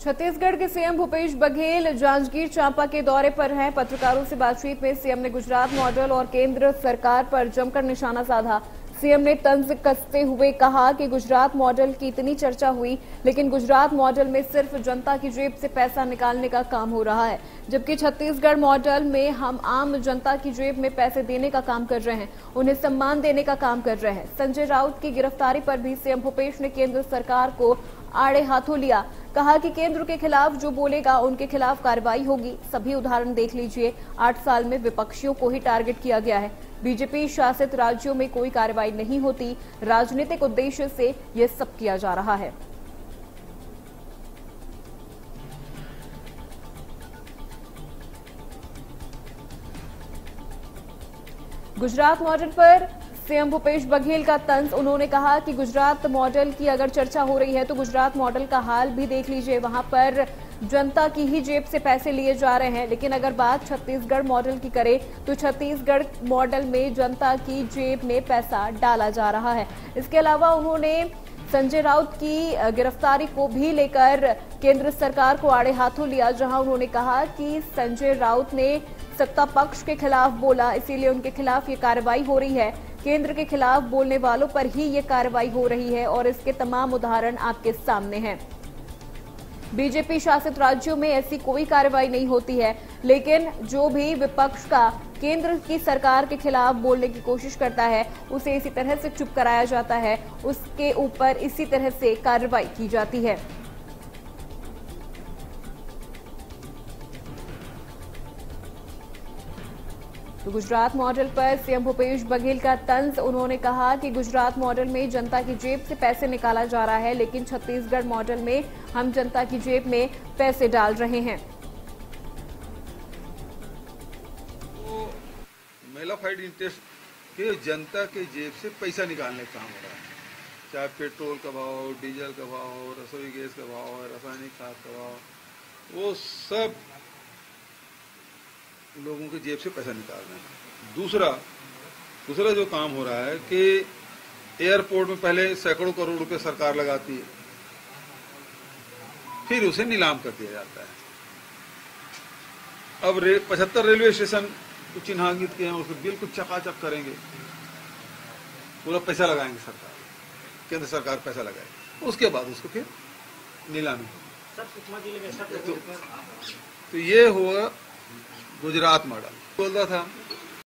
छत्तीसगढ़ के सीएम भूपेश बघेल जांजगीर चांपा के दौरे पर हैं। पत्रकारों से बातचीत में सीएम ने गुजरात मॉडल और केंद्र सरकार पर जमकर निशाना साधा। सीएम ने तंज कसते हुए कहा कि गुजरात मॉडल की इतनी चर्चा हुई, लेकिन गुजरात मॉडल में सिर्फ जनता की जेब से पैसा निकालने का काम हो रहा है, जबकि छत्तीसगढ़ मॉडल में हम आम जनता की जेब में पैसे देने का काम कर रहे हैं, उन्हें सम्मान देने का काम कर रहे हैं। संजय राउत की गिरफ्तारी पर भी सीएम भूपेश ने केंद्र सरकार को आड़े हाथों लिया। कहा कि केंद्र के खिलाफ जो बोलेगा उनके खिलाफ कार्रवाई होगी। सभी उदाहरण देख लीजिए, 8 साल में विपक्षियों को ही टारगेट किया गया है। बीजेपी शासित राज्यों में कोई कार्रवाई नहीं होती, राजनीतिक उद्देश्य से यह सब किया जा रहा है। गुजरात मॉडल पर सीएम भूपेश बघेल का तंज। उन्होंने कहा कि गुजरात मॉडल की अगर चर्चा हो रही है तो गुजरात मॉडल का हाल भी देख लीजिए, वहां पर जनता की ही जेब से पैसे लिए जा रहे हैं। लेकिन अगर बात छत्तीसगढ़ मॉडल की करें तो छत्तीसगढ़ मॉडल में जनता की जेब में पैसा डाला जा रहा है। इसके अलावा उन्होंने संजय राउत की गिरफ्तारी को भी लेकर केंद्र सरकार को आड़े हाथों लिया, जहां उन्होंने कहा कि संजय राउत ने सत्ता पक्ष के खिलाफ बोला, इसीलिए उनके खिलाफ ये कार्रवाई हो रही है। केंद्र के खिलाफ बोलने वालों पर ही ये कार्रवाई हो रही है और इसके तमाम उदाहरण आपके सामने हैं। बीजेपी शासित राज्यों में ऐसी कोई कार्रवाई नहीं होती है, लेकिन जो भी विपक्ष का केंद्र की सरकार के खिलाफ बोलने की कोशिश करता है उसे इसी तरह से चुप कराया जाता है, उसके ऊपर इसी तरह से कार्रवाई की जाती है। तो गुजरात मॉडल पर सीएम भूपेश बघेल का तंज। उन्होंने कहा कि गुजरात मॉडल में जनता की जेब से पैसे निकाला जा रहा है, लेकिन छत्तीसगढ़ मॉडल में हम जनता की जेब में पैसे डाल रहे हैं। तो मेलाफाइड इंटरेस्ट के जनता के जेब से पैसा निकालने का काम हो रहा है, चाहे पेट्रोल का भाव, डीजल का भाव, रसोई गैस का भाव, रासायनिक खाद का भाव, वो सब लोगों की जेब से पैसा निकाल रहे हैं। दूसरा जो काम हो रहा है कि एयरपोर्ट में पहले सैकड़ों करोड़ रुपए सरकार लगाती है, फिर उसे नीलाम कर दिया जाता है। अब 75 रेलवे स्टेशन को चिन्हांकित किए हैं, उसको बिल्कुल चकाचक करेंगे, पूरा पैसा लगाएंगे सरकार, केंद्र सरकार पैसा लगाए, उसके बाद उसको फिर नीलामी होगी। तो ये हुआ गुजरात मॉडल। बोल रहा था